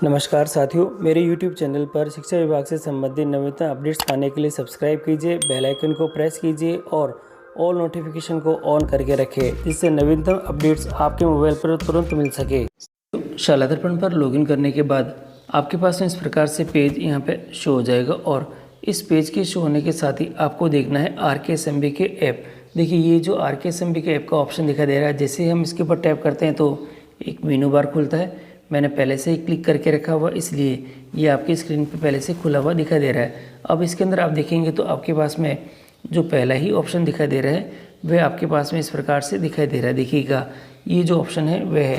नमस्कार साथियों, मेरे YouTube चैनल पर शिक्षा विभाग से संबंधित नवीनतम अपडेट्स पाने के लिए सब्सक्राइब कीजिए, बेल आइकन को प्रेस कीजिए और ऑल नोटिफिकेशन को ऑन करके रखें, जिससे नवीनतम अपडेट्स आपके मोबाइल पर तुरंत मिल सके। शाला दर्पण पर लॉगिन करने के बाद आपके पास में इस प्रकार से पेज यहाँ पे शो हो जाएगा और इस पेज के शो होने के साथ ही आपको देखना है RKSMB के ऐप। देखिए, ये जो RKSMB के ऐप का ऑप्शन दिखाई दे रहा है, जैसे हम इसके ऊपर टैप करते हैं तो एक मेनू बार खुलता है। मैंने पहले से ही क्लिक करके रखा हुआ, इसलिए ये आपकी स्क्रीन पे पहले से खुला हुआ दिखाई दे रहा है। अब इसके अंदर आप देखेंगे तो आपके पास में जो पहला ही ऑप्शन दिखाई दे रहा है वह आपके पास में इस प्रकार से दिखाई दे रहा है। देखिएगा, ये जो ऑप्शन है वह है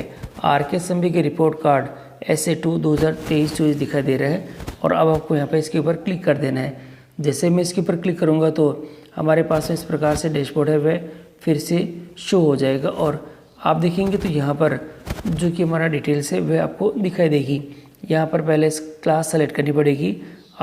RKSMB के रिपोर्ट कार्ड SA2 2023-24 दिखाई दे रहा है और अब आपको यहाँ पर इसके ऊपर क्लिक कर देना है। जैसे मैं इसके ऊपर क्लिक करूँगा तो हमारे पास में इस प्रकार से डैशबोर्ड है वह फिर से शो हो जाएगा और आप देखेंगे तो यहाँ पर जो कि हमारा डिटेल्स है वह आपको दिखाई देगी। यहाँ पर पहले क्लास सेलेक्ट करनी पड़ेगी।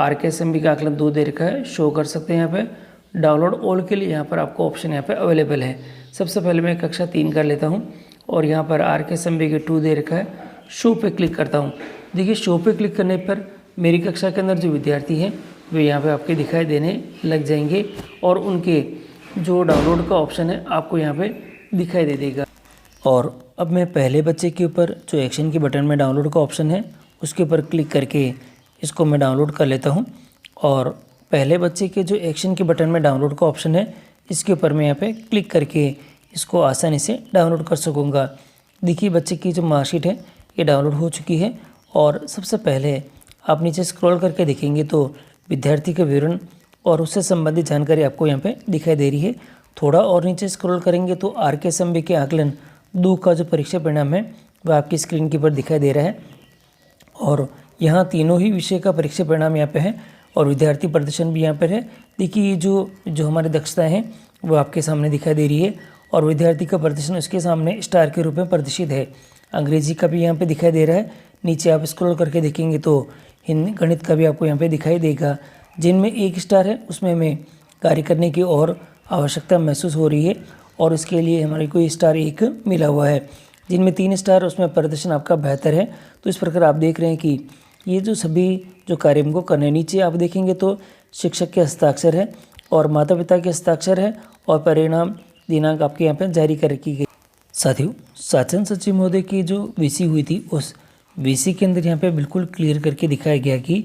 RKSMB का आकलन 2 दे रखा है, शो कर सकते हैं। यहाँ पे डाउनलोड ऑल के लिए यहाँ पर आपको ऑप्शन यहाँ पे अवेलेबल है। सबसे पहले मैं कक्षा 3 कर लेता हूँ और यहाँ पर RKSMB के 2 दे रखा है, शो पे क्लिक करता हूँ। देखिए, शो पे क्लिक करने पर मेरी कक्षा के अंदर जो विद्यार्थी हैं वे यहाँ पर आपके दिखाई देने लग जाएंगे और उनके जो डाउनलोड का ऑप्शन है आपको यहाँ पर दिखाई दे देगा। और अब मैं पहले बच्चे के ऊपर जो एक्शन के बटन में डाउनलोड का ऑप्शन है उसके ऊपर क्लिक करके इसको मैं डाउनलोड कर लेता हूं और पहले बच्चे के जो एक्शन के बटन में डाउनलोड का ऑप्शन है इसके ऊपर मैं यहाँ पे क्लिक करके इसको आसानी से डाउनलोड कर सकूँगा। देखिए, बच्चे की जो मार्कशीट है ये डाउनलोड हो चुकी है और सबसे पहले आप नीचे स्क्रॉल करके देखेंगे तो विद्यार्थी का विवरण और उससे संबंधित जानकारी आपको यहाँ पर दिखाई दे रही है। थोड़ा और नीचे स्क्रॉल करेंगे तो RKSMB के आकलन 2 का जो परीक्षा परिणाम है वह आपकी स्क्रीन के ऊपर दिखाई दे रहा है और यहाँ तीनों ही विषय का परीक्षा परिणाम यहाँ पे है और विद्यार्थी प्रदर्शन भी यहाँ पर है। देखिए, ये जो हमारी दक्षताएं हैं वो आपके सामने दिखाई दे रही है और विद्यार्थी का प्रदर्शन उसके सामने स्टार के रूप में प्रदर्शित है। अंग्रेजी का भी यहाँ पे दिखाई दे रहा है। नीचे आप स्क्रॉल करके देखेंगे तो हिंदी गणित का भी आपको यहाँ पे दिखाई देगा। जिनमें 1 स्टार है उसमें हमें कार्य करने की और आवश्यकता महसूस हो रही है और इसके लिए हमारे को स्टार 1 मिला हुआ है। जिनमें 3 स्टार उसमें प्रदर्शन आपका बेहतर है। तो इस प्रकार आप देख रहे हैं कि ये जो सभी जो कार्य हमको करने, नीचे आप देखेंगे तो शिक्षक के हस्ताक्षर है और माता पिता के हस्ताक्षर है और परिणाम दिनांक आपके यहाँ पर जारी कर रखी गई। साथियों, शासन सचिव महोदय की जो VC हुई थी उस VC के अंदर यहाँ पे बिल्कुल क्लियर करके दिखाया गया कि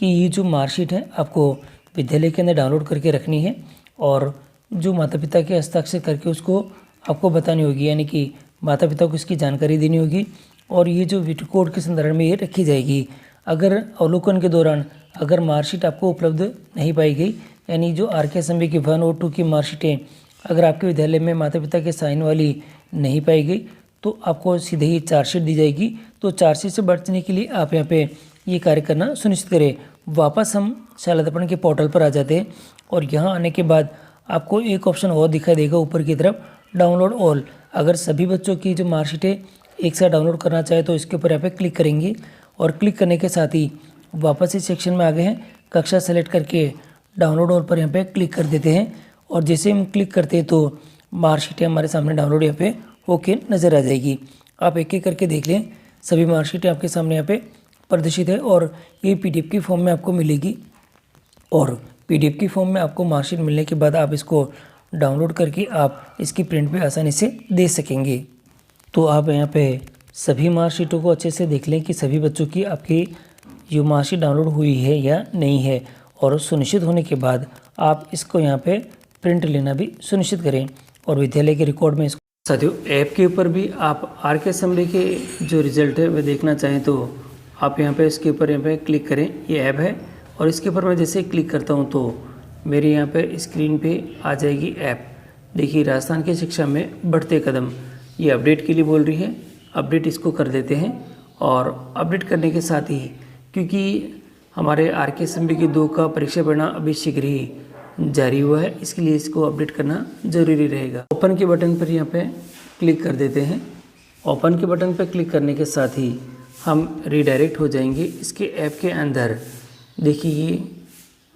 ये जो मार्कशीट है आपको विद्यालय के अंदर डाउनलोड करके रखनी है और जो माता पिता के हस्ताक्षर करके उसको आपको बतानी होगी, यानी कि माता पिता को इसकी जानकारी देनी होगी और ये जो वीडियो कोड के संदर्भ में ये रखी जाएगी। अगर अवलोकन के दौरान अगर मार्कशीट आपको उपलब्ध नहीं पाई गई, यानी जो RKSMB की 1 और 2 की मार्कशीटें अगर आपके विद्यालय में माता पिता के साइन वाली नहीं पाई गई तो आपको सीधे ही चार्जशीट दी जाएगी। तो चार्जशीट से बचने के लिए आप यहाँ पे ये कार्य करना सुनिश्चित करें। वापस हम शाला दर्पण के पोर्टल पर आ जाते हैं और यहाँ आने के बाद आपको एक ऑप्शन और दिखाई देगा ऊपर की तरफ, डाउनलोड ऑल। अगर सभी बच्चों की जो मार्कशीटें एक साथ डाउनलोड करना चाहे तो इसके ऊपर यहाँ पे क्लिक करेंगे और क्लिक करने के साथ ही वापस इस सेक्शन में आ गए हैं। कक्षा सेलेक्ट करके डाउनलोड ऑल पर यहाँ पे क्लिक कर देते हैं और जैसे हम क्लिक करते हैं तो मार्कशीटें हमारे सामने डाउनलोड यहाँ पे होके नज़र आ जाएगी। आप एक एक करके देख लें, सभी मार्कशीटें आपके सामने यहाँ पे प्रदर्शित है और ये PDF की फॉर्म में आपको मिलेगी और PDF की फॉर्म में आपको मार्कशीट मिलने के बाद आप इसको डाउनलोड करके आप इसकी प्रिंट भी आसानी से दे सकेंगे। तो आप यहाँ पे सभी मार्कशीटों को अच्छे से देख लें कि सभी बच्चों की आपकी ये मार्कशीट डाउनलोड हुई है या नहीं है और सुनिश्चित होने के बाद आप इसको यहाँ पे प्रिंट लेना भी सुनिश्चित करें और विद्यालय के रिकॉर्ड में इसको। साथियों, ऐप के ऊपर भी आप RKSMB के जो रिजल्ट है वह देखना चाहें तो आप यहाँ पे इसके ऊपर यहाँ पे क्लिक करें। ये ऐप है और इसके ऊपर मैं जैसे क्लिक करता हूँ तो मेरे यहाँ पे स्क्रीन पे आ जाएगी ऐप। देखिए, राजस्थान की शिक्षा में बढ़ते कदम, ये अपडेट के लिए बोल रही है। अपडेट इसको कर देते हैं और अपडेट करने के साथ ही क्योंकि हमारे RKSMB के 2 का परीक्षा परिणाम अभी शीघ्र ही जारी हुआ है, इसके लिए इसको अपडेट करना ज़रूरी रहेगा। ओपन के बटन पर यहाँ पे क्लिक कर देते हैं। ओपन के बटन पर क्लिक करने के साथ ही हम रिडायरेक्ट हो जाएंगे इसके ऐप के अंदर। देखिए,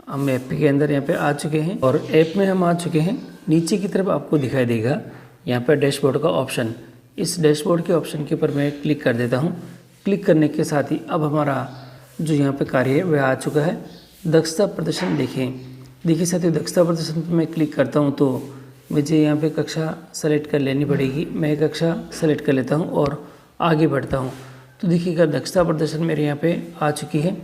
हम ऐप के अंदर यहाँ पे आ चुके हैं और ऐप में हम आ चुके हैं। नीचे की तरफ आपको दिखाई देगा यहाँ पर डैशबोर्ड का ऑप्शन। इस डैशबोर्ड के ऑप्शन के ऊपर मैं क्लिक कर देता हूँ। क्लिक करने के साथ ही अब हमारा जो यहाँ पे कार्य है वह आ चुका है। दक्षता प्रदर्शन देखिए साथियों, दक्षता प्रदर्शन पर मैं क्लिक करता हूँ तो मुझे यहाँ पे कक्षा सेलेक्ट कर लेनी पड़ेगी। मैं कक्षा सेलेक्ट कर लेता हूँ और आगे बढ़ता हूँ। तो देखिएगा दक्षता प्रदर्शन मेरे यहाँ पे आ चुकी है।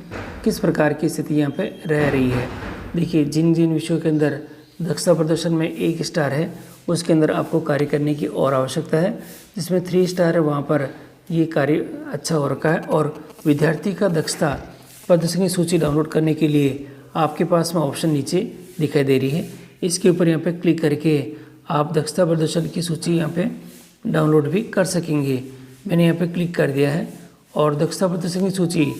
किस प्रकार की स्थिति यहाँ पे रह रही है, देखिए जिन जिन विषयों के अंदर दक्षता प्रदर्शन में 1 स्टार है उसके अंदर आपको कार्य करने की और आवश्यकता है। जिसमें 3 स्टार है वहाँ पर ये कार्य अच्छा हो रखा है। और विद्यार्थी का दक्षता प्रदर्शन की सूची डाउनलोड करने के लिए आपके पास में ऑप्शन नीचे दिखाई दे रही है। इसके ऊपर यहाँ पे क्लिक करके आप दक्षता प्रदर्शन की सूची यहाँ पे डाउनलोड भी कर सकेंगे। मैंने यहाँ पे क्लिक कर दिया है और दक्षता प्रदर्शन की सूची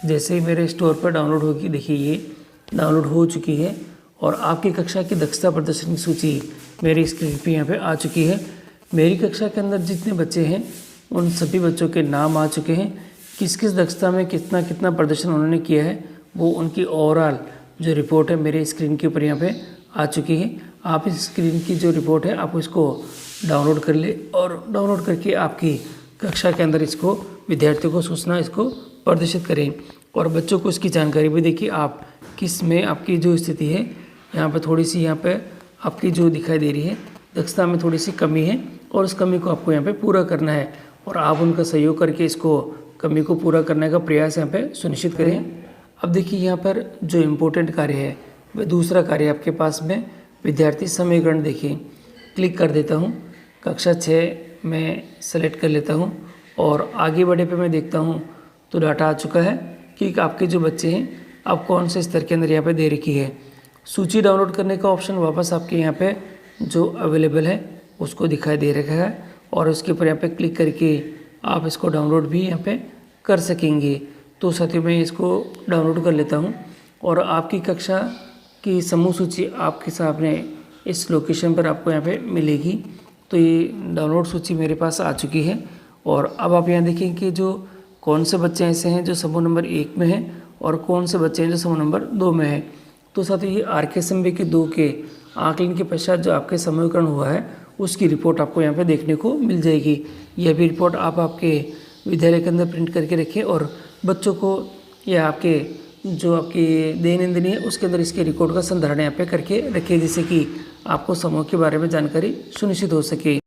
जैसे ही मेरे स्टोर पर डाउनलोड होगी, देखिए ये डाउनलोड हो चुकी है और आपकी कक्षा की दक्षता प्रदर्शन की सूची मेरी स्क्रीन पे यहाँ पे आ चुकी है। मेरी कक्षा के अंदर जितने बच्चे हैं उन सभी बच्चों के नाम आ चुके हैं। किस किस दक्षता में कितना कितना प्रदर्शन उन्होंने किया है वो उनकी ओवरऑल जो रिपोर्ट है मेरे स्क्रीन के ऊपर यहाँ पे आ चुकी है। आप इस स्क्रीन की जो रिपोर्ट है आप इसको डाउनलोड कर ले और डाउनलोड करके आपकी कक्षा के अंदर इसको विद्यार्थियों को सूचना इसको प्रदर्शित करें। और बच्चों को इसकी जानकारी भी देखिए आप किस में आपकी जो स्थिति है यहाँ पर थोड़ी सी यहाँ पे आपकी जो दिखाई दे रही है दक्षता में थोड़ी सी कमी है और उस कमी को आपको यहाँ पे पूरा करना है और आप उनका सहयोग करके इसको कमी को पूरा करने का प्रयास यहाँ पे सुनिश्चित करें। अब देखिए यहाँ पर जो इम्पोर्टेंट कार्य है वह दूसरा कार्य आपके पास में विद्यार्थी समीकरण, देखिए क्लिक कर देता हूँ। कक्षा 6 में सेलेक्ट कर लेता हूँ और आगे बढ़े पे मैं देखता हूँ तो डाटा आ चुका है कि आपके जो बच्चे हैं आप कौन से स्तर के अंदर यहाँ पे दे रखी है। सूची डाउनलोड करने का ऑप्शन वापस आपके यहाँ पे जो अवेलेबल है उसको दिखाई दे रखा है और उसके ऊपर यहाँ पे क्लिक करके आप इसको डाउनलोड भी यहाँ पे कर सकेंगे। तो साथियों मैं इसको डाउनलोड कर लेता हूँ और आपकी कक्षा की समूह सूची आपके सामने इस लोकेशन पर आपको यहाँ पे मिलेगी। तो ये डाउनलोड सूची मेरे पास आ चुकी है और अब आप यहाँ देखें कि जो कौन से बच्चे ऐसे हैं जो समूह नंबर 1 में हैं और कौन से बच्चे हैं जो समूह नंबर 2 में है। तो साथियों ये RKSMB के 2 के आकलन के पश्चात जो आपके समूहीकरण हुआ है उसकी रिपोर्ट आपको यहाँ पे देखने को मिल जाएगी। यह भी रिपोर्ट आप आपके विद्यालय के अंदर प्रिंट करके रखें और बच्चों को या आपके जो आपकी दैनंदिनी है उसके अंदर इसके रिकॉर्ड का संधारण यहाँ पे करके रखें, जिससे कि आपको समूह के बारे में जानकारी सुनिश्चित हो सके।